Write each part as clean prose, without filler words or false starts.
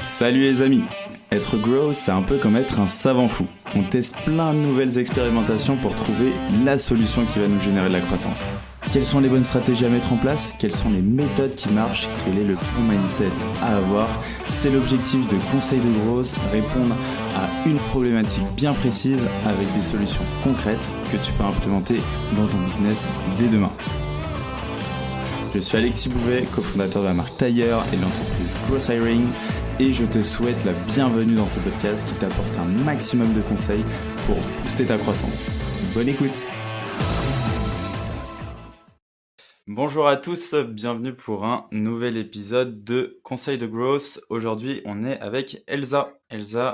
Salut les amis. Être grow, c'est un peu comme être un savant fou. On teste plein de nouvelles expérimentations pour trouver la solution qui va nous générer de la croissance. Quelles sont les bonnes stratégies à mettre en place? Quelles sont les méthodes qui marchent? Quel est le bon mindset à avoir? C'est l'objectif de Conseil de Growth, répondre à une problématique bien précise avec des solutions concrètes que tu peux implémenter dans ton business dès demain. Je suis Alexis Bouvet, cofondateur de la marque Tailleur et de l'entreprise Growth Hiring, et je te souhaite la bienvenue dans ce podcast qui t'apporte un maximum de conseils pour booster ta croissance. Bonne écoute! Bonjour à tous, bienvenue pour un nouvel épisode de Conseil de Growth. Aujourd'hui, on est avec Elsa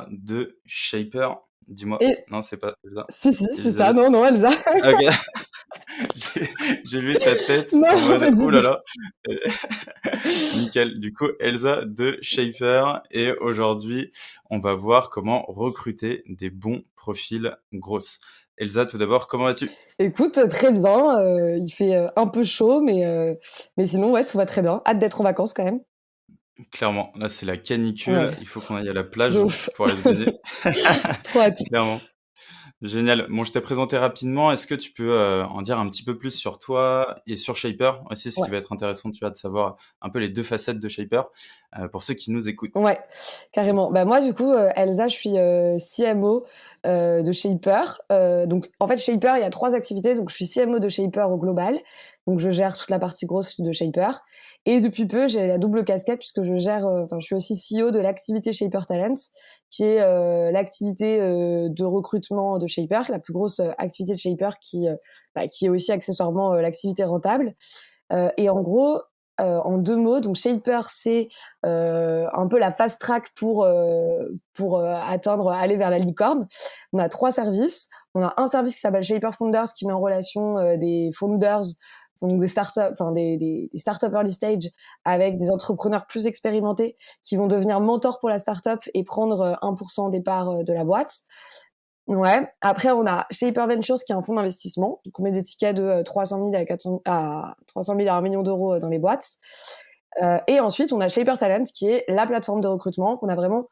de Shaper. Dis-moi, Et... non, c'est pas Elsa. Si, c'est ça, non, Elsa. Ok. J'ai vu ta tête non, en mode oh là là. Nickel. Du coup, Elsa de Shaper, et aujourd'hui, on va voir comment recruter des bons profils grosses. Elsa, tout d'abord, comment vas-tu? Écoute, très bien. Il fait un peu chaud, mais sinon, ouais, tout va très bien. Hâte d'être en vacances quand même. Clairement, là, c'est la canicule. Ouais. Il faut qu'on aille à la plage De ouf. pour aller se baigner. Trop hâte. Clairement. Génial. Bon, je t'ai présenté rapidement. Est-ce que tu peux en dire un petit peu plus sur toi et sur Shaper aussi, ce qui va être intéressant, tu vois, de savoir un peu les deux facettes de Shaper pour ceux qui nous écoutent. Ouais, carrément. Bah moi, du coup, Elsa, je suis CMO de Shaper. Donc, en fait, Shaper, il y a 3 activités. Donc, je suis CMO de Shaper au global. Donc, je gère toute la partie grosse de Shaper. Et depuis peu, j'ai la double casquette puisque je gère, je suis aussi CEO de l'activité Shaper Talent, qui est l'activité de recrutement de Shaper, la plus grosse activité de Shaper qui est aussi accessoirement l'activité rentable. Et en gros, en 2 mots, donc Shaper, c'est un peu la fast track pour aller vers la licorne. On a 3 services. On a un service qui s'appelle Shaper Founders, qui met en relation des founders, donc des startups, des startups early stage, avec des entrepreneurs plus expérimentés qui vont devenir mentors pour la startup et prendre 1% des parts de la boîte. Ouais. Après, on a Shaper Ventures, qui est un fonds d'investissement. Donc, on met des tickets de 300 000 à 1 million d'euros dans les boîtes. Et ensuite, on a Shaper Talent, qui est la plateforme de recrutement qu'on a vraiment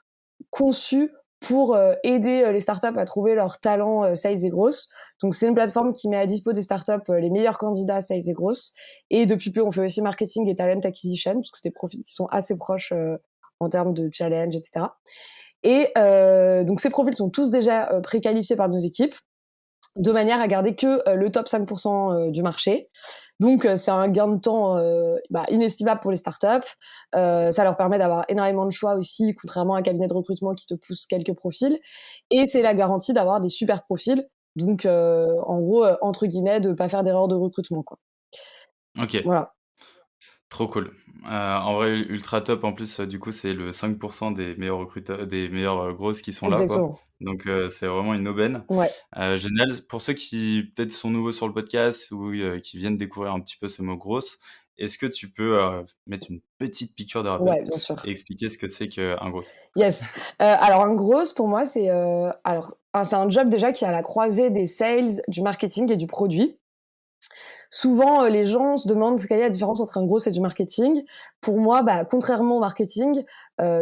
conçue pour aider les startups à trouver leurs talents sales et grosses. Donc, c'est une plateforme qui met à dispo des startups les meilleurs candidats sales et grosses. Et depuis peu, on fait aussi marketing et talent acquisition, parce que c'est des profils qui sont assez proches en termes de challenge, etc. Et donc, ces profils sont tous déjà préqualifiés par nos équipes, de manière à garder que le top 5% du marché. Donc, c'est un gain de temps inestimable pour les startups. Ça leur permet d'avoir énormément de choix aussi, contrairement à un cabinet de recrutement qui te pousse quelques profils. Et c'est la garantie d'avoir des super profils. Donc, en gros, entre guillemets, de pas faire d'erreur de recrutement, quoi. Ok. Voilà. Trop cool. En vrai, ultra top. En plus, du coup, c'est le 5% des meilleurs recruteurs, des meilleurs grosses qui sont là, quoi. Exactement. Donc, c'est vraiment une aubaine. Ouais. Génial. Pour ceux qui peut-être sont nouveaux sur le podcast ou qui viennent découvrir un petit peu ce mot grosse, est-ce que tu peux mettre une petite piqûre de rappel Ouais, bien sûr. et expliquer ce que c'est qu'un gros? Yes. Alors, un gros, pour moi, c'est un job déjà qui est à la croisée des sales, du marketing et du produit. Souvent, les gens se demandent quelle est la différence entre un gros et du marketing. Pour moi, contrairement au marketing,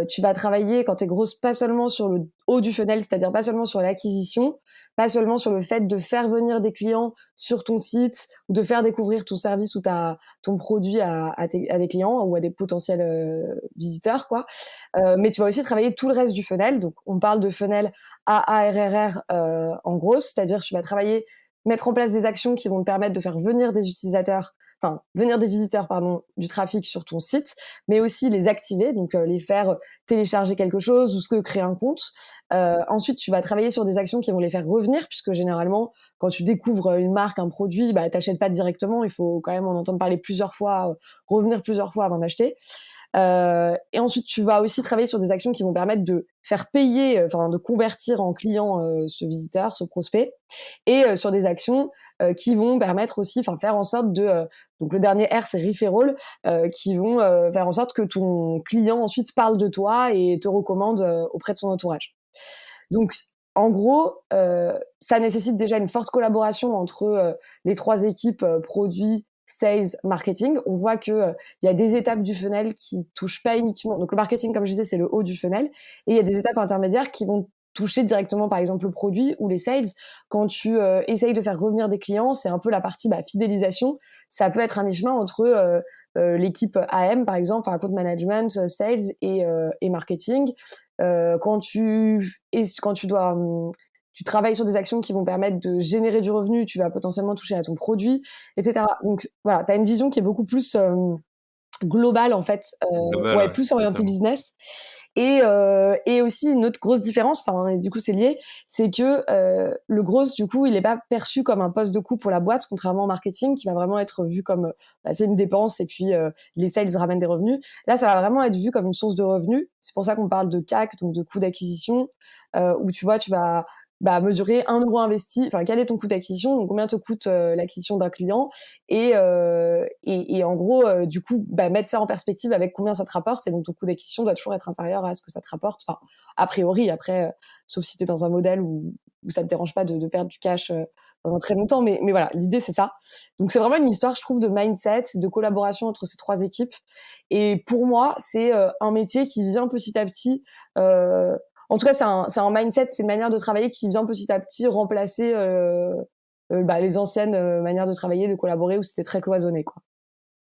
tu vas travailler quand tu es grosse pas seulement sur le haut du funnel, c'est-à-dire pas seulement sur l'acquisition, pas seulement sur le fait de faire venir des clients sur ton site ou de faire découvrir ton service ou ton produit à des clients ou à des potentiels visiteurs, quoi. Mais tu vas aussi travailler tout le reste du funnel. Donc, on parle de funnel AARRR en gros, c'est-à-dire tu vas travailler mettre en place des actions qui vont te permettre de faire venir des visiteurs, du trafic sur ton site, mais aussi les activer, donc les faire télécharger quelque chose ou créer un compte. Ensuite, tu vas travailler sur des actions qui vont les faire revenir, puisque généralement, quand tu découvres une marque, un produit, t'achètes pas directement, il faut quand même en entendre parler plusieurs fois, revenir plusieurs fois avant d'acheter. Et ensuite, tu vas aussi travailler sur des actions qui vont permettre de faire payer, de convertir en client ce visiteur, ce prospect, et sur des actions qui vont permettre aussi, faire en sorte de, donc le dernier R, c'est referral, qui vont faire en sorte que ton client ensuite parle de toi et te recommande auprès de son entourage. Donc, en gros, ça nécessite déjà une forte collaboration entre les 3 équipes, produits, sales, marketing, on voit que il y a des étapes du funnel qui touchent pas uniquement. Donc le marketing, comme je disais, c'est le haut du funnel, et il y a des étapes intermédiaires qui vont toucher directement, par exemple, le produit ou les sales. Quand tu essayes de faire revenir des clients, c'est un peu la partie fidélisation. Ça peut être un mi-chemin entre l'équipe AM, par exemple, enfin, account management, sales et marketing. Quand tu dois tu travailles sur des actions qui vont permettre de générer du revenu, tu vas potentiellement toucher à ton produit, etc. Donc voilà, tu as une vision qui est beaucoup plus globale, en fait, Global, ouais, ouais, plus orientée totalement. business. Et aussi une autre grosse différence, enfin, et du coup c'est lié, c'est que le growth, du coup, il est pas perçu comme un poste de coût pour la boîte, contrairement au marketing qui va vraiment être vu comme c'est une dépense, et puis les sales ramènent des revenus. Là, ça va vraiment être vu comme une source de revenus. C'est pour ça qu'on parle de CAC, donc de coût d'acquisition, où tu vois, tu vas mesurer 1 € investi, enfin, quel est ton coût d'acquisition, donc combien te coûte l'acquisition d'un client, et en gros, du coup, mettre ça en perspective avec combien ça te rapporte, et donc ton coût d'acquisition doit toujours être inférieur à ce que ça te rapporte, enfin, a priori, après, sauf si tu es dans un modèle où ça te dérange pas de perdre du cash pendant très longtemps, mais voilà, l'idée c'est ça. Donc c'est vraiment une histoire, je trouve, de mindset, de collaboration entre ces 3 équipes, et pour moi, c'est un métier qui vient petit à petit, en tout cas, c'est un mindset, c'est une manière de travailler qui vient petit à petit remplacer les anciennes manières de travailler, de collaborer, où c'était très cloisonné, quoi.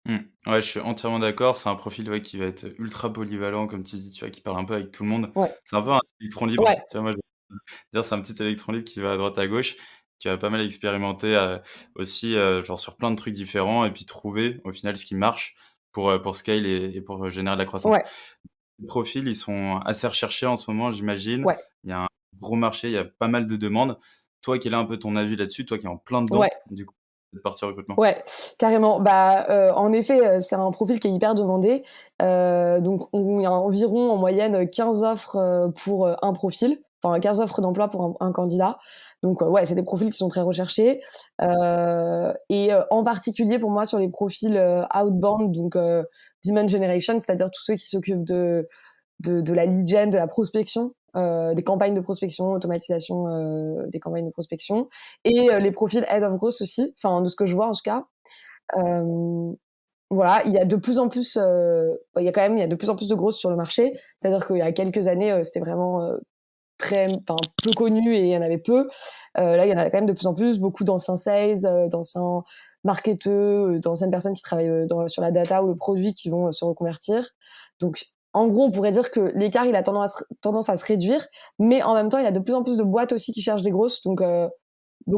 Mmh. Ouais, je suis entièrement d'accord. C'est un profil, ouais, qui va être ultra polyvalent, comme tu dis, tu vois, qui parle un peu avec tout le monde. Ouais, C'est un peu un électron libre. ouais, Tu vois, moi, je vais dire, c'est un petit électron libre qui va à droite à gauche, qui va pas mal expérimenter, aussi, genre sur plein de trucs différents, et puis trouver au final ce qui marche pour scale et pour générer de la croissance. ouais, Les profils, ils sont assez recherchés en ce moment, j'imagine. ouais, Il y a un gros marché, il y a pas mal de demandes. Toi, quel est un peu ton avis là-dessus? Toi qui es en plein ouais. dedans, du coup, cette partie recrutement? Ouais, carrément. En effet, c'est un profil qui est hyper demandé. Donc il y a environ en moyenne 15 offres pour un profil, enfin 15 offres d'emploi pour un candidat. Donc ouais, c'est des profils qui sont très recherchés. En particulier pour moi sur les profils outbound, donc demand generation, c'est-à-dire tous ceux qui s'occupent de la lead gen, de la prospection, des campagnes de prospection, automatisation des campagnes de prospection, et les profils head of growth aussi, enfin de ce que je vois en tout cas. Voilà, il y a de plus en plus, il y a de plus en plus de growth sur le marché. C'est-à-dire qu'il y a quelques années, c'était vraiment peu connu, et il y en avait peu. Là, il y en a quand même de plus en plus, beaucoup d'anciens sales, d'anciens marketeurs, d'anciennes personnes qui travaillent sur la data ou le produit, qui vont se reconvertir. Donc, en gros, on pourrait dire que l'écart, il a tendance à se réduire, mais en même temps, il y a de plus en plus de boîtes aussi qui cherchent des grosses. Donc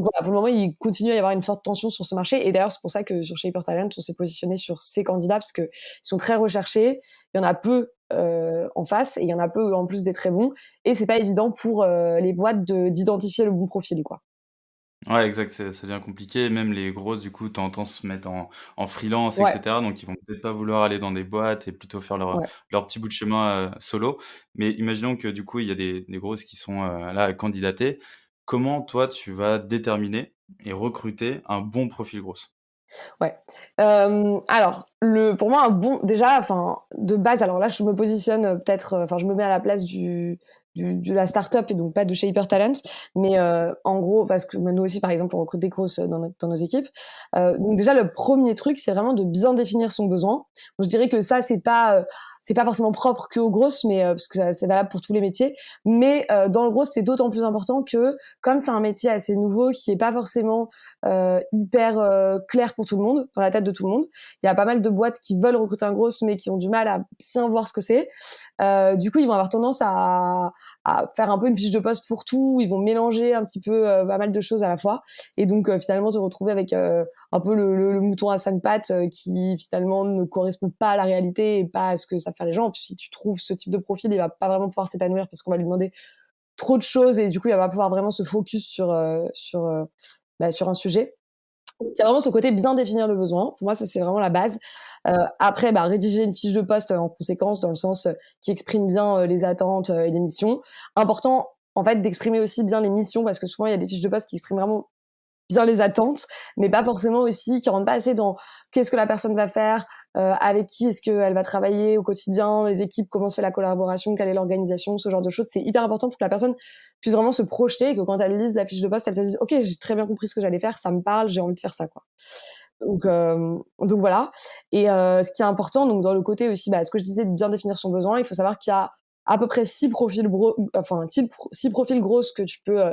voilà, pour le moment, il continue à y avoir une forte tension sur ce marché. Et d'ailleurs, c'est pour ça que sur Shaper Talent, on s'est positionné sur ces candidats, parce qu'ils sont très recherchés. Il y en a peu en face, et il y en a peu en plus des très bons. Et c'est pas évident pour les boîtes d'identifier le bon profil, quoi. Ouais, exact, ça devient compliqué. Même les grosses, du coup, tu se mettre en freelance, et Ouais, cetera. Donc ils vont peut-être pas vouloir aller dans des boîtes et plutôt faire ouais. leur petit bout de chemin, solo. Mais imaginons que, du coup, il y a des grosses qui sont, là, à candidater. Comment, toi, tu vas déterminer et recruter un bon profil grosse? Ouais. Alors, pour moi, un bon, déjà, enfin, de base, alors là, je me positionne peut-être, enfin, je me mets à la place de la start-up, et donc pas de Shaper Talent, mais en gros, parce que nous aussi, par exemple, on recrute des grosses dans nos équipes. Donc déjà, le premier truc, c'est vraiment de bien définir son besoin. Donc, je dirais que ça, c'est pas forcément propre que aux grosses, mais parce que c'est valable pour tous les métiers. Mais dans le gros, c'est d'autant plus important que, comme c'est un métier assez nouveau, qui est pas forcément hyper clair pour tout le monde, dans la tête de tout le monde. Il y a pas mal de boîtes qui veulent recruter un gros, mais qui ont du mal à bien voir ce que c'est. Du coup, ils vont avoir tendance à faire un peu une fiche de poste pour tout. Ils vont mélanger un petit peu pas mal de choses à la fois. Et donc, finalement, te retrouver avec un peu le mouton à 5 pattes qui, finalement, ne correspond pas à la réalité et pas à ce que savent faire les gens. Puis, si tu trouves ce type de profil, il va pas vraiment pouvoir s'épanouir, parce qu'on va lui demander trop de choses, et du coup, il va pas pouvoir vraiment se focus sur un sujet. Il y a vraiment ce côté bien définir le besoin. Pour moi, ça, c'est vraiment la base. Après, rédiger une fiche de poste en conséquence, dans le sens qui exprime bien les attentes et les missions. Important, en fait, d'exprimer aussi bien les missions, parce que souvent, il y a des fiches de poste qui expriment vraiment bien les attentes, mais pas forcément aussi, qui rentrent pas assez dans qu'est-ce que la personne va faire, avec qui est-ce qu'elle va travailler au quotidien, les équipes, comment se fait la collaboration, quelle est l'organisation, ce genre de choses. C'est hyper important pour que la personne puisse vraiment se projeter, et que quand elle lise la fiche de poste, elle se dise: OK, j'ai très bien compris ce que j'allais faire, ça me parle, j'ai envie de faire ça, quoi. Donc voilà. Et ce qui est important, donc dans le côté aussi, ce que je disais de bien définir son besoin, il faut savoir qu'il y a à peu près 6 profils grosses que tu peux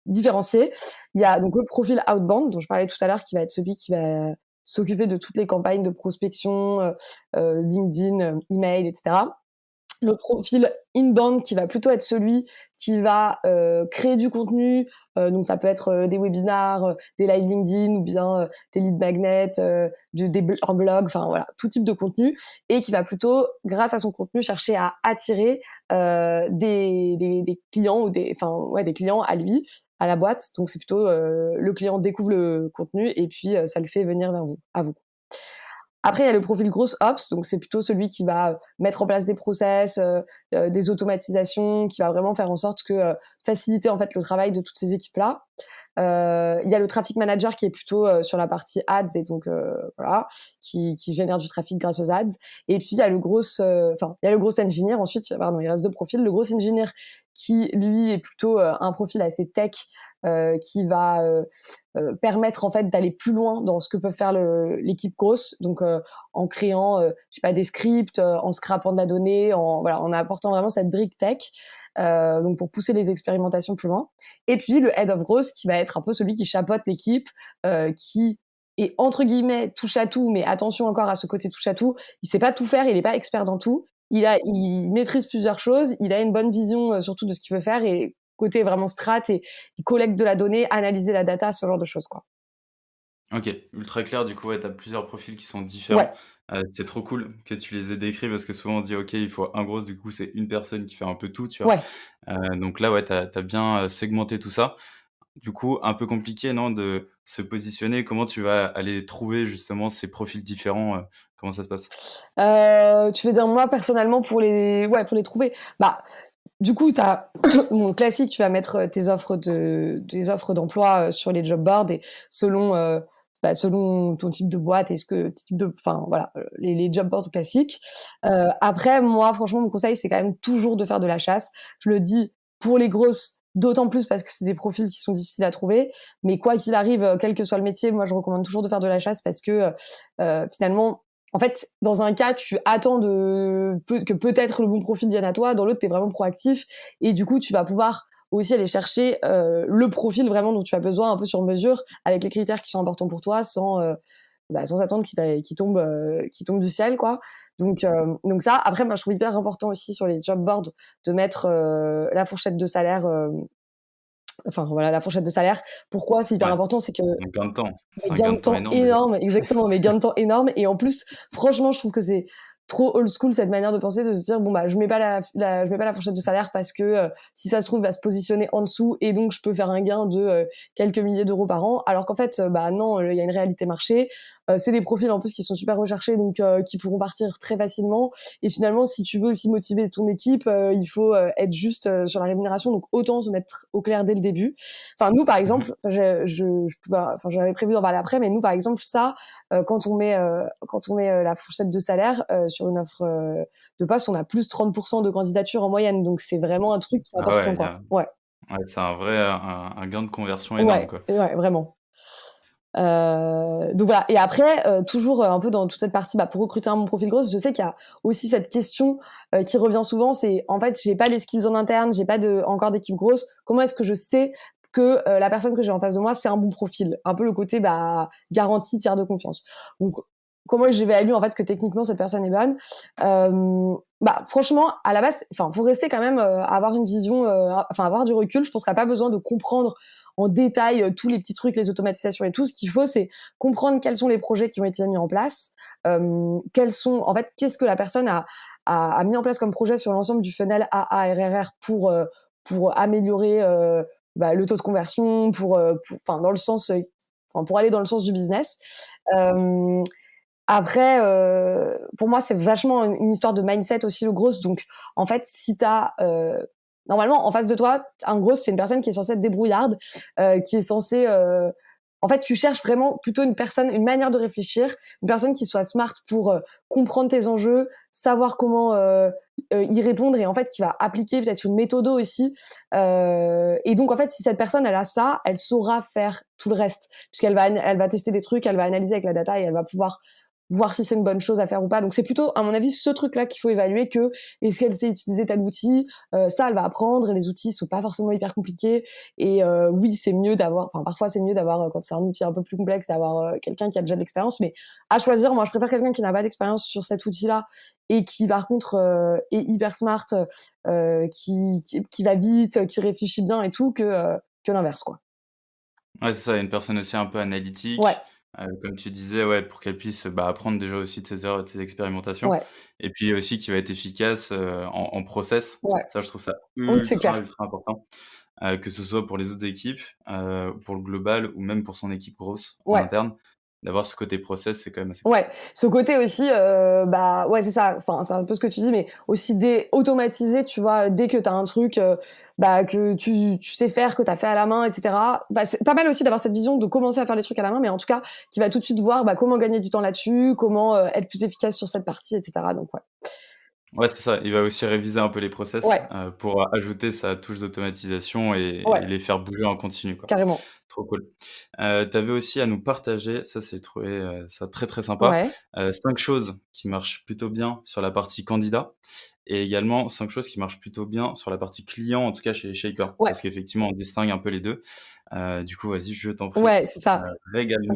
différencier. Il y a donc le profil outbound dont je parlais tout à l'heure, qui va être celui qui va s'occuper de toutes les campagnes de prospection, LinkedIn, email, etc. Le profil inbound qui va plutôt être celui qui va créer du contenu, donc ça peut être des webinars, des live LinkedIn ou bien des lead magnets, un blog, enfin voilà, tout type de contenu, et qui va plutôt, grâce à son contenu, chercher à attirer des clients ou des clients à lui, à la boîte. Donc c'est plutôt le client découvre le contenu et puis ça le fait venir vers vous, à vous. Après, il y a le profil gross ops, donc c'est plutôt celui qui va mettre en place des process, des automatisations, qui va vraiment faire en sorte que faciliter en fait le travail de toutes ces équipes-là. Il y a le traffic manager qui est plutôt sur la partie ads et donc voilà, qui génère du trafic grâce aux ads. Et puis il y a le gros engineer. Ensuite, pardon, il reste 2 profils. Le gros engineer qui lui est plutôt un profil assez tech, qui va permettre en fait d'aller plus loin dans ce que peut faire l'équipe grosse, donc en créant je sais pas, des scripts, en scrapant de la donnée, en apportant vraiment cette brique tech, donc pour pousser les expérimentations plus loin. Et puis le head of growth qui va être un peu celui qui chapeaute l'équipe, qui est entre guillemets touche à tout, mais attention encore à ce côté touche à tout, il sait pas tout faire, il est pas expert dans tout, il maîtrise plusieurs choses, il a une bonne vision surtout de ce qu'il veut faire, et côté vraiment strat, et il collecte de la donnée, analyser la data, ce genre de choses, quoi. Ok, ultra clair. Du coup, ouais, tu as plusieurs profils qui sont Ouais, différents. C'est trop cool que tu les aies décrits parce que souvent on dit, ok, il faut un gros, du coup, c'est une personne qui fait un peu tout, tu vois. ouais. Donc là, ouais, tu as bien segmenté tout ça. Du coup, un peu compliqué, non, de se positionner. Comment tu vas aller trouver justement ces profils différents comment ça se passe? Tu veux dire moi personnellement pour les trouver? Du coup, t'as mon classique, tu vas mettre tes offres d'emploi sur les job boards, et selon selon ton type de boîte et ce que type de, enfin voilà, les job boards classiques. Après, moi, franchement, mon conseil, c'est quand même toujours de faire de la chasse. Je le dis pour les grosses, d'autant plus parce que c'est des profils qui sont difficiles à trouver. Mais quoi qu'il arrive, quel que soit le métier, moi, je recommande toujours de faire de la chasse parce que finalement, en fait, dans un cas, tu attends que peut-être le bon profil vienne à toi. Dans l'autre, tu es vraiment proactif. Et du coup, tu vas pouvoir aussi aller chercher le profil vraiment dont tu as besoin, un peu sur mesure, avec les critères qui sont importants pour toi, sans attendre qu'il tombe du ciel, quoi. Donc ça, après, moi, je trouve hyper important aussi sur les job boards de mettre la fourchette de salaire. Enfin voilà, la fourchette de salaire. Pourquoi c'est hyper Ouais, important, c'est que un gain de temps. C'est mes un gains gain de de temps temps énorme déjà. énormes, exactement, mes gains de temps énormes. Et en plus, franchement, je trouve que c'est trop old school cette manière de penser, de se dire bon je mets pas je mets pas la fourchette de salaire parce que si ça se trouve il va se positionner en dessous et donc je peux faire un gain de quelques milliers d'euros par an, alors qu'en fait non, il y a une réalité marché. C'est des profils en plus qui sont super recherchés, donc qui pourront partir très facilement. Et finalement, si tu veux aussi motiver ton équipe, il faut être juste sur la rémunération, donc autant se mettre au clair dès le début. Enfin nous par Mhm. exemple, j'avais prévu d'en parler après, mais nous par exemple ça, quand on met la fourchette de salaire sur une offre de poste, on a plus 30% de candidatures en moyenne, donc c'est vraiment un truc qui est Ah important, ouais, quoi. Ouais, ouais, c'est un vrai un gain de conversion énorme, ouais, quoi. ouais, vraiment. Donc voilà. Et après, toujours un peu dans toute cette partie, pour recruter un bon profil grosse, je sais qu'il y a aussi cette question qui revient souvent, c'est en fait, j'ai pas les skills en interne, j'ai pas encore d'équipe grosse. Comment est-ce que je sais que la personne que j'ai en face de moi, c'est un bon profil? Un peu le côté garantie, tiers de confiance. Donc comment j'évalue en fait que techniquement cette personne est bonne? Franchement, à la base, enfin, faut rester quand même avoir une vision, avoir du recul. Je pense qu'il n'y a pas besoin de comprendre en détail tous les petits trucs, les automatisations et tout. Ce qu'il faut, c'est comprendre quels sont les projets qui ont été mis en place, qu'est-ce que la personne a mis en place comme projet sur l'ensemble du funnel AARRR pour améliorer le taux de conversion, dans le sens, pour aller dans le sens du business. Euh, Après, pour moi, c'est vachement une histoire de mindset aussi, le gros. Donc, en fait, si t'as normalement en face de toi, un gros, c'est une personne qui est censée être débrouillarde, qui est censée. En fait, tu cherches vraiment plutôt une manière de réfléchir, une personne qui soit smart pour comprendre tes enjeux, savoir comment y répondre et en fait qui va appliquer peut-être une méthode aussi. Et donc en fait, si cette personne elle a ça, elle saura faire tout le reste elle va tester des trucs, elle va analyser avec la data et elle va pouvoir voir si c'est une bonne chose à faire ou pas. Donc c'est plutôt, à mon avis, ce truc-là qu'il faut évaluer que est-ce qu'elle sait utiliser tel outil. Ça, elle va apprendre et les outils sont pas forcément hyper compliqués. Et oui, c'est mieux d'avoir, enfin parfois c'est mieux d'avoir quand c'est un outil un peu plus complexe d'avoir quelqu'un qui a déjà de l'expérience. Mais à choisir, moi je préfère quelqu'un qui n'a pas d'expérience sur cet outil-là et qui par contre est hyper smart, qui va vite, qui réfléchit bien et tout que l'inverse quoi. Ouais, c'est ça, une personne aussi un peu Ouais, analytique, comme tu disais, ouais, pour qu'elle puisse, bah, apprendre déjà aussi de ses erreurs et de ses expérimentations ouais, et puis aussi qui va être efficace, en process. ouais. Ça, je trouve ça Oui, c'est ultra, clair. ultra important, que ce soit pour les autres équipes, pour le global ou même pour son équipe grosse en Ouais. interne. D'avoir ce côté process, c'est quand même assez cool. Ouais, ce côté aussi, bah ouais, c'est ça. Enfin, c'est un peu ce que tu dis, mais aussi automatiser, tu vois, dès que t'as un truc, bah que tu sais faire, que t'as fait à la main, etc. Bah c'est pas mal aussi d'avoir cette vision de commencer à faire les trucs à la main, mais en tout cas, qui va tout de suite voir bah comment gagner du temps là-dessus, comment être plus efficace sur cette partie, etc. Donc ouais, Ouais, c'est ça. Il va aussi réviser un peu les process, ouais, pour ajouter sa touche d'automatisation et ouais, les faire bouger en continu, quoi. carrément. Trop cool. Tu avais aussi à nous partager, ça j'ai trouvé, ça très, très sympa, Ouais, 5 choses qui marchent plutôt bien sur la partie candidat et également 5 choses qui marchent plutôt bien sur la partie client, en tout cas chez Shaper. ouais. Parce qu'effectivement, on distingue un peu les 2. Du coup, vas-y, je t'en prie, Ouais, c'est ça. régale-nous.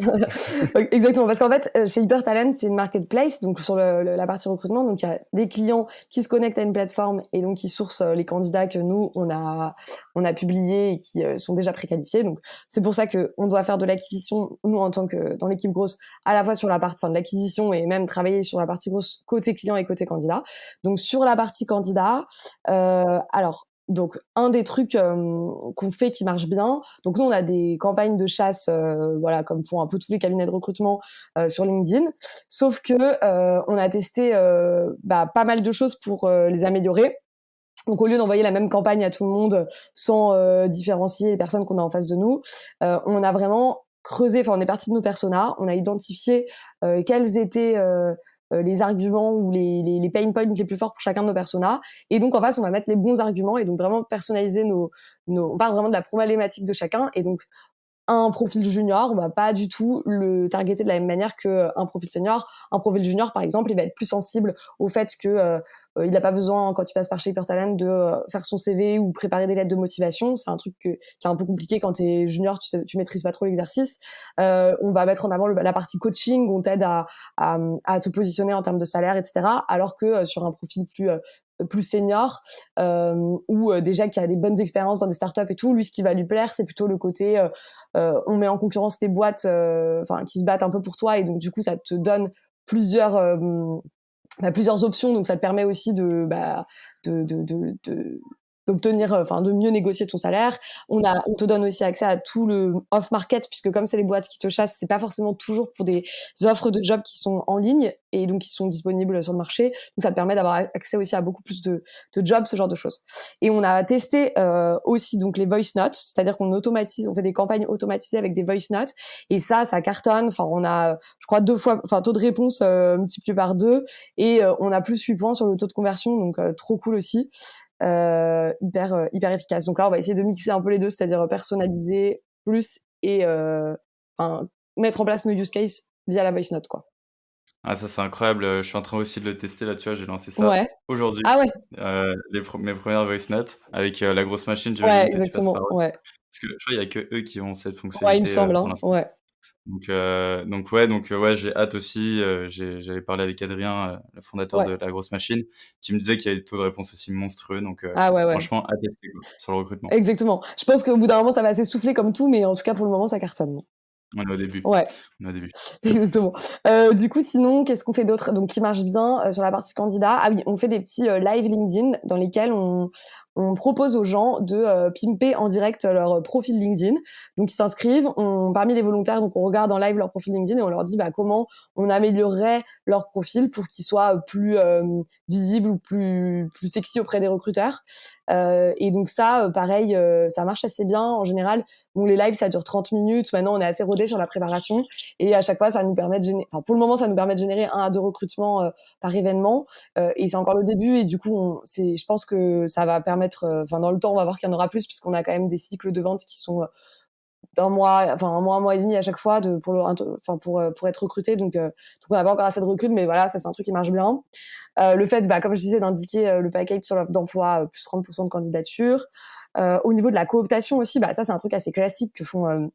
Exactement, parce qu'en fait, chez Hypertalent, c'est une marketplace, donc sur la partie recrutement, donc il y a des clients qui se connectent à une plateforme et donc qui sourcent les candidats que nous on a publiés et qui sont déjà préqualifiés. Donc c'est pour ça que on doit faire de l'acquisition nous en tant que dans l'équipe grosse, à la fois sur la partie enfin de l'acquisition et même travailler sur la partie grosse côté client et côté candidat. Donc sur la partie candidat, alors donc un des trucs qu'on fait qui marche bien, donc nous on a des campagnes de chasse, voilà comme font un peu tous les cabinets de recrutement sur LinkedIn. Sauf que on a testé bah, pas mal de choses pour les améliorer. Donc au lieu d'envoyer la même campagne à tout le monde sans différencier les personnes qu'on a en face de nous, on a vraiment creusé. Enfin on est parti de nos personas, on a identifié quels étaient les arguments ou les pain points les plus forts pour chacun de nos personas. Et donc, en face, on va mettre les bons arguments et donc vraiment personnaliser on parle vraiment de la problématique de chacun. Et donc, un profil junior, on va pas du tout le targeter de la même manière qu'un profil senior. Un profil junior, par exemple, il va être plus sensible au fait que il n'a pas besoin, quand il passe par chez Hypertalent, de faire son CV ou préparer des lettres de motivation. C'est un truc qui est un peu compliqué quand tu es junior, tu maîtrises pas trop l'exercice. On va mettre en avant la partie coaching, on t'aide à te positionner en termes de salaire, etc. Alors que sur un profil plus senior ou déjà qui a des bonnes expériences dans des startups et tout, lui ce qui va lui plaire c'est plutôt le côté on met en concurrence les boîtes enfin qui se battent un peu pour toi et donc du coup ça te donne plusieurs plusieurs options, donc ça te permet aussi de d'obtenir, enfin de mieux négocier ton salaire. On te donne aussi accès à tout le off market puisque comme c'est les boîtes qui te chassent, c'est pas forcément toujours pour des offres de jobs qui sont en ligne et donc qui sont disponibles sur le marché. Donc ça te permet d'avoir accès aussi à beaucoup plus de jobs, ce genre de choses. Et on a testé aussi donc les voice notes, c'est-à-dire on fait des campagnes automatisées avec des voice notes et ça cartonne. Enfin on a je crois 2 fois, enfin taux de réponse multiplié par 2 et on a plus 8 points sur le taux de conversion, donc trop cool aussi, hyper efficace. Donc là, on va essayer de mixer un peu les deux, c'est-à-dire personnaliser plus et mettre en place nos use cases via la voice note, quoi. Ah ça, c'est incroyable, je suis en train aussi de le tester là, tu vois? J'ai lancé ça Ouais. aujourd'hui, Ah ouais, mes premières voice notes avec, la grosse machine, ouais, j'imagine que tu passes par exactement, eux? ouais. Parce que je crois il y a que eux qui ont cette Ouais, il me fonctionnalité, semble, pour hein, l'instant. ouais. Ouais, j'ai hâte aussi, j'avais parlé avec Adrien, le fondateur Ouais. de La Grosse Machine, qui me disait qu'il y avait des taux de réponse aussi monstrueux, donc Ah ouais, ouais. franchement à tester quoi, sur le recrutement. Exactement. Je pense qu'au bout d'un moment, ça va s'essouffler comme tout, mais en tout cas, pour le moment, ça cartonne. On est au début, Ouais. on est au début. Exactement. Du coup, sinon, qu'est-ce qu'on fait d'autre? Donc, qui marche bien sur la partie candidat. Ah oui, on fait des petits live LinkedIn dans lesquels on propose aux gens de pimper en direct leur profil LinkedIn. Donc ils s'inscrivent, parmi les volontaires, donc on regarde en live leur profil LinkedIn et on leur dit comment on améliorerait leur profil pour qu'il soit plus visible ou plus sexy auprès des recruteurs. Et donc ça, pareil, ça marche assez bien en général. Bon, les lives ça dure 30 minutes. Maintenant on est assez rodé sur la préparation et à chaque fois ça nous permet de générer, pour le moment ça nous permet de générer 1 à 2 recrutements par événement. Et c'est encore le début et du coup je pense que ça va permettre, dans le temps on va voir qu'il y en aura plus puisqu'on a quand même des cycles de vente qui sont d'un mois, un mois et demi à chaque fois pour être recruté. Donc on n'a pas encore assez de recul, mais voilà, ça c'est un truc qui marche bien. Le fait, comme je disais, d'indiquer le package sur l'offre d'emploi, plus 30% de candidatures. Au niveau de la cooptation aussi, ça c'est un truc assez classique que font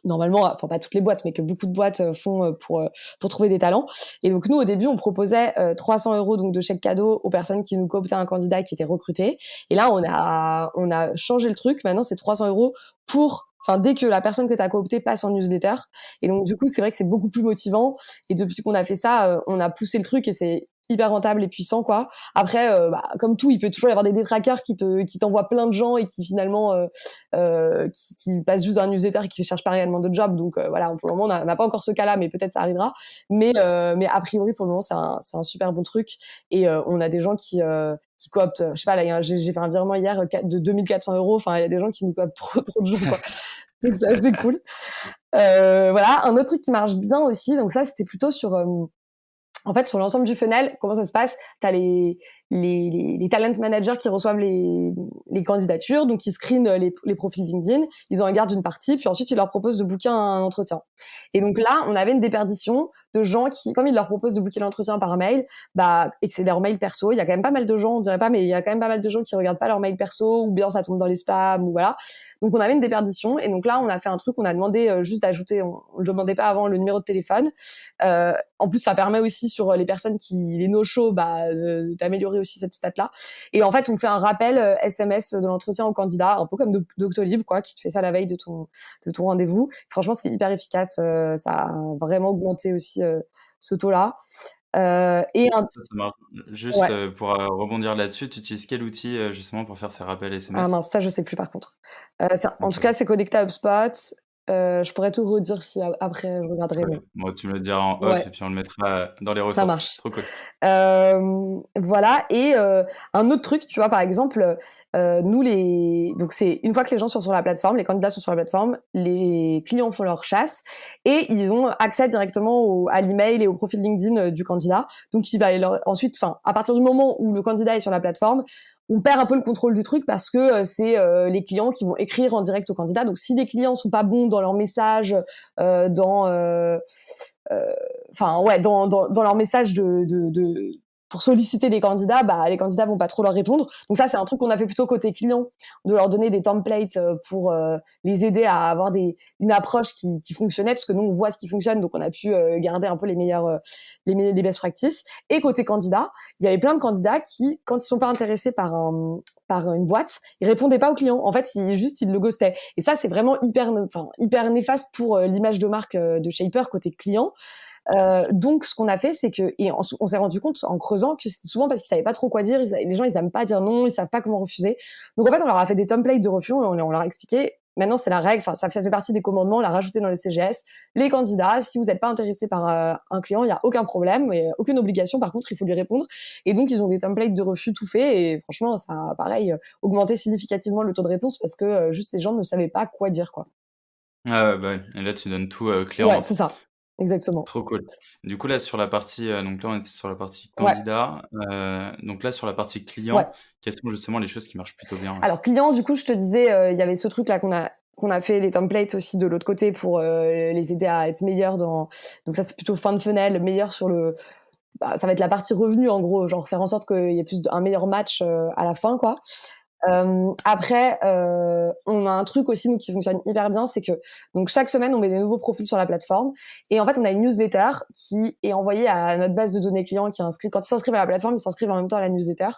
normalement, pas toutes les boîtes, mais que beaucoup de boîtes font pour trouver des talents. Et donc nous, au début, on proposait 300 € donc de chèque cadeau aux personnes qui nous cooptaient un candidat qui était recruté. Et là, on a changé le truc. Maintenant, c'est 300 € dès que la personne que tu as cooptée passe en newsletter. Et donc, du coup, c'est vrai que c'est beaucoup plus motivant. Et depuis qu'on a fait ça, on a poussé le truc et c'est hyper rentable et puissant, quoi. Après, comme tout, il peut toujours y avoir des détraqueurs qui t'envoient plein de gens et qui finalement qui passent juste dans un newsletter et qui cherchent pas réellement de job. Donc voilà, pour le moment, on n'a pas encore ce cas-là, mais peut-être ça arrivera. Mais a priori, pour le moment, c'est un super bon truc. Et on a des gens qui cooptent. Je sais pas, là, j'ai fait un virement hier de 2400 €. Enfin, il y a des gens qui nous cooptent trop de gens, quoi. Donc c'est assez cool. Voilà, un autre truc qui marche bien aussi. Donc ça, c'était plutôt sur en fait, sur l'ensemble du funnel, comment ça se passe? T'as les talent managers qui reçoivent les candidatures, donc ils screenent les profils LinkedIn, ils en regardent une partie, puis ensuite ils leur proposent de booker un entretien. Et donc là, on avait une déperdition de gens qui, comme ils leur proposent de booker l'entretien par mail, et que c'est leur mail perso, il y a quand même pas mal de gens, on dirait pas, mais il y a quand même pas mal de gens qui regardent pas leur mail perso, ou bien ça tombe dans les spams, ou voilà. Donc on avait une déperdition, et donc là, on a fait un truc, on a demandé juste d'ajouter, on le demandait pas avant, le numéro de téléphone. En plus, ça permet aussi sur les personnes les no-show, d'améliorer aussi cette stat-là. Et en fait, on fait un rappel SMS de l'entretien au candidat, un peu comme Doctolib, quoi, qui te fait ça la veille de ton rendez-vous. Franchement, c'est hyper efficace. Ça a vraiment augmenté aussi ce taux-là. Ça marche. Juste Ouais. pour rebondir là-dessus, tu utilises quel outil justement pour faire ces rappels Ah SMS? mince, ça je sais plus par contre. En tout Ok. cas, c'est connecté à HubSpot. Je pourrais tout redire si après je regarderai. Ouais. Bon, tu me le diras en off Ouais, et puis on le mettra dans les ça ressources. marche. Trop cool. Voilà. Et un autre truc, tu vois, par exemple, nous donc c'est une fois que les gens sont sur la plateforme, les candidats sont sur la plateforme, les clients font leur chasse et ils ont accès directement à l'email et au profil LinkedIn du candidat. Donc il va ensuite, à partir du moment où le candidat est sur la plateforme, on perd un peu le contrôle du truc parce que c'est les clients qui vont écrire en direct au candidat. Donc si les clients sont pas bons dans leur message, dans dans leur message pour solliciter les candidats, les candidats vont pas trop leur répondre. Donc ça, c'est un truc qu'on a fait plutôt côté client, de leur donner des templates pour les aider à avoir une approche qui fonctionnait, parce que nous, on voit ce qui fonctionne, donc on a pu garder un peu les best practices. Et côté candidat, il y avait plein de candidats qui, quand ils sont pas intéressés par une boîte, ils répondaient pas aux clients. En fait, ils le ghostaient. Et ça, c'est vraiment hyper néfaste pour l'image de marque de Shaper côté client. Donc, ce qu'on a fait, c'est que, et on s'est rendu compte en creusant que c'était souvent parce qu'ils savaient pas trop quoi dire. Les gens, ils aiment pas dire non, ils savent pas comment refuser. Donc, en fait, on leur a fait des templates de refus, on leur a expliqué. Maintenant, c'est la règle. Ça fait partie des commandements. On l'a rajouté dans les CGS. Les candidats, si vous n'êtes pas intéressé par un client, il y a aucun problème, et aucune obligation. Par contre, il faut lui répondre. Et donc, ils ont des templates de refus tout faits. Et franchement, ça a, pareil, augmenté significativement le taux de réponse parce que juste les gens ne savaient pas quoi dire, quoi. Ah ouais, bah, ouais. Et là, tu donnes tout clé en Ouais, main. c'est ça. Exactement. Trop cool. Du coup, là, sur la partie, donc là, on était sur la partie Ouais. candidat. Donc là, sur la partie Ouais. client, quelles sont justement les choses qui marchent plutôt bien? Alors client, du coup, je te disais, il y avait ce truc là qu'on a fait les templates aussi de l'autre côté pour les aider à être meilleurs donc ça c'est plutôt fin de funnel, meilleur sur ça va être la partie revenu en gros, genre faire en sorte qu'il y ait un meilleur match à la fin, quoi. Après, on a un truc aussi nous qui fonctionne hyper bien, c'est que donc chaque semaine on met des nouveaux profils sur la plateforme et en fait on a une newsletter qui est envoyée à notre base de données clients qui inscrit. Quand ils s'inscrivent à la plateforme, ils s'inscrivent en même temps à la newsletter.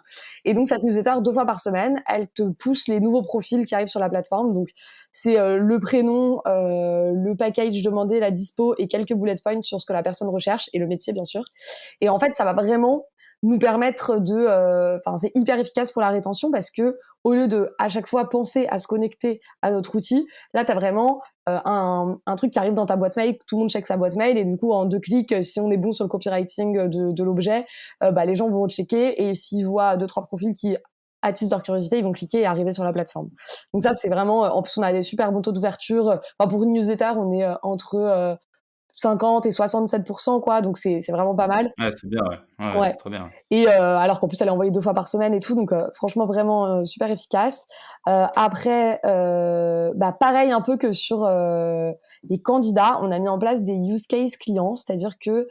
Et donc cette newsletter 2 fois par semaine, elle te pousse les nouveaux profils qui arrivent sur la plateforme. Donc c'est le prénom, le package demandé, la dispo et quelques bullet points sur ce que la personne recherche et le métier bien sûr. Et en fait ça va vraiment nous permettre enfin, c'est hyper efficace pour la rétention parce que au lieu de à chaque fois penser à se connecter à notre outil, là, t'as vraiment un truc qui arrive dans ta boîte mail, tout le monde check sa boîte mail et du coup, en 2 clics, si on est bon sur le copywriting de l'objet, les gens vont checker et s'ils voient 2-3 profils qui attisent leur curiosité, ils vont cliquer et arriver sur la plateforme. Donc ça, c'est vraiment, en plus, on a des super bons taux d'ouverture. Enfin, pour une newsletter, on est entre 50 et 67%, quoi. Donc c'est vraiment pas mal. Ouais, c'est bien, ouais. Ouais, Ouais. c'est très bien. Et alors qu'en plus elle est envoyée 2 fois par semaine et tout, donc franchement vraiment super efficace. Après, pareil un peu que sur les candidats, on a mis en place des use cases clients, c'est-à-dire que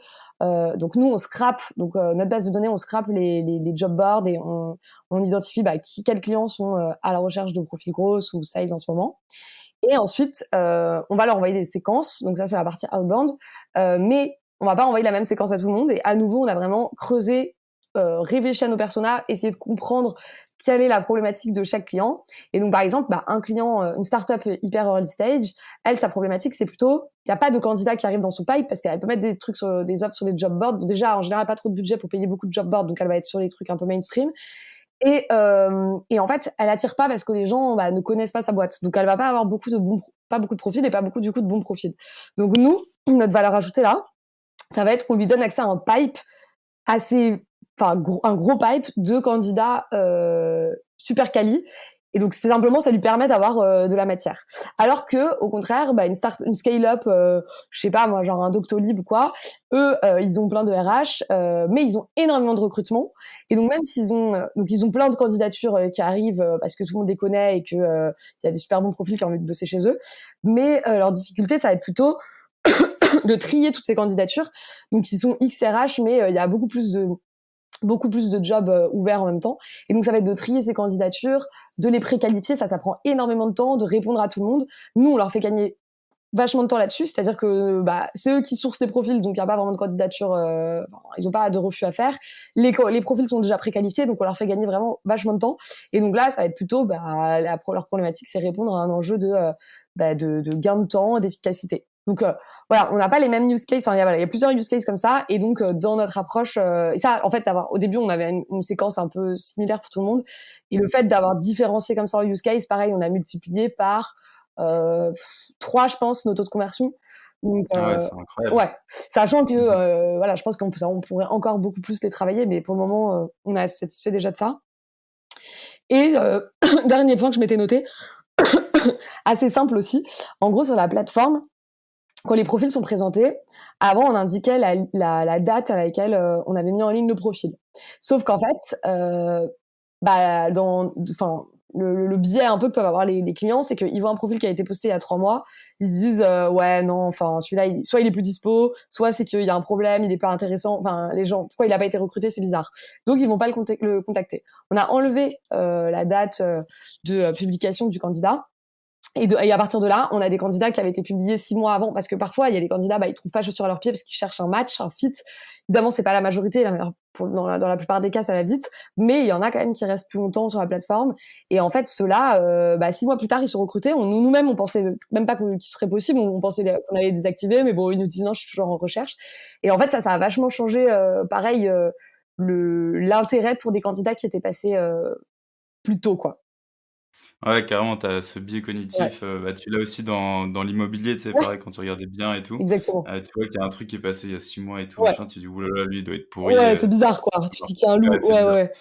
donc nous on scrape donc notre base de données, on scrape les job boards et on identifie quels clients sont à la recherche de profils grosses ou sales en ce moment. Et ensuite, on va leur envoyer des séquences. Donc ça, c'est la partie outbound. Mais on va pas envoyer la même séquence à tout le monde. Et à nouveau, on a vraiment creusé, réfléchi à nos personas, essayé de comprendre quelle est la problématique de chaque client. Et donc, par exemple, un client, une startup hyper early stage, elle, sa problématique, c'est plutôt, il n'y a pas de candidat qui arrive dans son pipe parce qu'elle peut mettre des trucs des offres sur les job boards. Bon, déjà, en général, pas trop de budget pour payer beaucoup de job boards. Donc, elle va être sur les trucs un peu mainstream. Et en fait, elle attire pas parce que les gens ne connaissent pas sa boîte. Donc, elle va pas avoir pas beaucoup de profils et pas beaucoup, du coup, de bons profils. Donc, nous, notre valeur ajoutée là, ça va être qu'on lui donne accès à un pipe un gros pipe de candidats super quali. Et donc, c'est simplement, ça lui permet d'avoir de la matière. Alors que, au contraire, une scale-up, je sais pas moi, genre un Doctolib ou quoi, eux, ils ont plein de RH, mais ils ont énormément de recrutement. Et donc, même s'ils ont, ils ont plein de candidatures qui arrivent parce que tout le monde les connaît et que il y a des super bons profils qui ont envie de bosser chez eux. Mais leur difficulté, ça va être plutôt de trier toutes ces candidatures. Donc, ils sont XRH, mais il y a beaucoup plus de jobs ouverts en même temps. Et donc, ça va être de trier ces candidatures, de les préqualifier. Ça prend énormément de temps, de répondre à tout le monde. Nous, on leur fait gagner vachement de temps là-dessus. C'est-à-dire que c'est eux qui sourcent les profils, donc il n'y a pas vraiment de candidature. Ils n'ont pas de refus à faire. Les profils sont déjà préqualifiés, donc on leur fait gagner vraiment vachement de temps. Et donc là, ça va être plutôt leur problématique, c'est répondre à un enjeu de gain de temps, d'efficacité. Donc voilà, on n'a pas les mêmes use cases. Enfin, il y a plusieurs use cases comme ça. Et donc dans notre approche, et ça, en fait, au début, on avait une séquence un peu similaire pour tout le monde. Et le fait d'avoir différencié comme ça en use case, pareil, on a multiplié par 3, je pense, nos taux de conversion. Donc Ah ouais, c'est incroyable. ouais, sachant que je pense on pourrait encore beaucoup plus les travailler, mais pour le moment, on est satisfait déjà de ça. Et dernier point que je m'étais noté, assez simple aussi. En gros, sur la plateforme, quand les profils sont présentés, avant on indiquait la date à laquelle on avait mis en ligne le profil. Sauf qu'en fait, le biais un peu que peuvent avoir les clients, c'est qu'ils voient un profil qui a été posté il y a 3 mois, ils se disent ouais non, enfin celui-là, soit il est plus dispo, soit c'est qu'il y a un problème, il est pas intéressant, enfin les gens, pourquoi il a pas été recruté, c'est bizarre. Donc ils vont pas le contacter. On a enlevé la date de publication du candidat. Et à partir de là, on a des candidats qui avaient été publiés 6 mois avant, parce que parfois, il y a des candidats, ils trouvent pas chaussures à leurs pieds parce qu'ils cherchent un match, un fit. Évidemment, c'est pas la majorité, dans la plupart des cas, ça va vite, mais il y en a quand même qui restent plus longtemps sur la plateforme. Et en fait, ceux-là, 6 mois plus tard, ils sont recrutés. Nous-mêmes, on pensait même pas qu'il serait possible, on pensait qu'on allait les désactiver, mais bon, ils nous disent non, je suis toujours en recherche. Et en fait, ça a vachement changé, pareil, l'intérêt pour des candidats qui étaient passés plus tôt, quoi. Ouais, carrément, tu as ce biais Ouais, cognitif, tu l'as aussi dans l'immobilier, tu sais, ouais, pareil, quand tu regardes des biens et tout, exactement. tu vois qu'il y a un truc qui est passé il y a 6 mois et tout, Ouais. machin, tu dis: «Ouh là là, lui, il doit être pourri», Ouais, c'est bizarre, quoi. Tu te dis qu'il y a un loup. ouais, c'est Ouais, bizarre. ouais.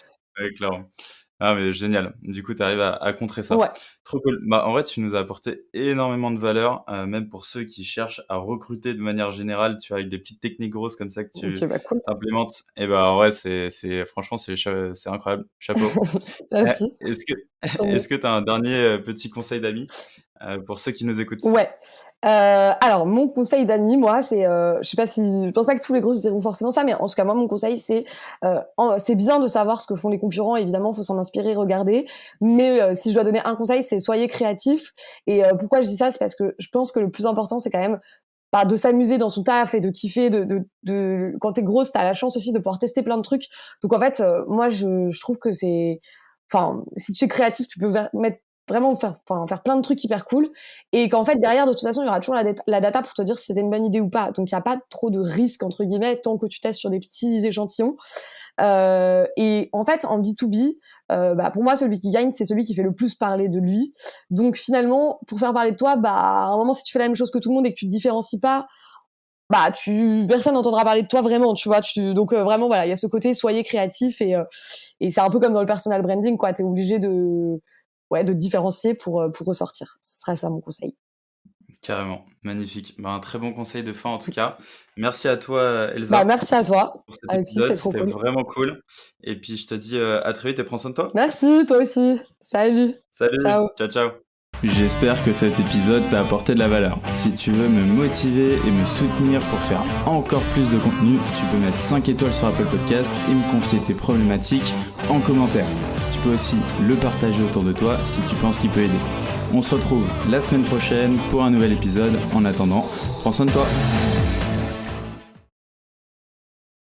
Ouais, clairement. Ah mais génial. Du coup, tu arrives à contrer ça. Ouais. Trop cool. En vrai, tu nous as apporté énormément de valeur, même pour ceux qui cherchent à recruter de manière générale, tu vois, avec des petites techniques grosses comme ça que tu OK, cool. implémentes et en vrai, c'est franchement, c'est incroyable. Chapeau. Merci. Est-ce que Tant mieux. est-ce que tu as un dernier, petit conseil d'amis, pour ceux qui nous écoutent? Ouais. Alors mon conseil d'amis, moi, c'est, je pense pas que tous les grosses diront forcément ça, mais en tout cas, moi, mon conseil, c'est bien de savoir ce que font les concurrents, évidemment, faut s'en inspirer, regarder. Mais si je dois donner un conseil, c'est soyez créatifs. Et pourquoi je dis ça? C'est parce que je pense que le plus important, c'est quand même, de s'amuser dans son taf et de kiffer, quand t'es grosse, t'as la chance aussi de pouvoir tester plein de trucs. Donc en fait, moi, je trouve que si tu es créatif, tu peux mettre vraiment faire plein de trucs hyper cool, et qu'en fait derrière de toute façon il y aura toujours la data pour te dire si c'était une bonne idée ou pas. Donc il y a pas trop de risque entre guillemets tant que tu testes sur des petits échantillons. Et en fait en B2B, pour moi celui qui gagne c'est celui qui fait le plus parler de lui. Donc finalement pour faire parler de toi, à un moment si tu fais la même chose que tout le monde et que tu te différencies pas, personne n'entendra parler de toi vraiment, tu vois. Donc vraiment voilà, il y a ce côté soyez créatif, et c'est un peu comme dans le personal branding quoi, t'es obligé de te différencier pour ressortir. Ce sera ça mon conseil. Carrément, magnifique. Un très bon conseil de fin en tout cas. Merci à toi Elsa Merci à toi. pour cet Alexis, épisode, c'était trop c'était cool. vraiment cool. Et puis je te dis à très vite et prends soin de toi. Merci, toi aussi. Salut. Salut, Ciao. ciao. J'espère que cet épisode t'a apporté de la valeur. Si tu veux me motiver et me soutenir pour faire encore plus de contenu, tu peux mettre 5 étoiles sur Apple Podcast et me confier tes problématiques en commentaire. Tu peux aussi le partager autour de toi si tu penses qu'il peut aider. On se retrouve la semaine prochaine pour un nouvel épisode. En attendant, prends soin de toi.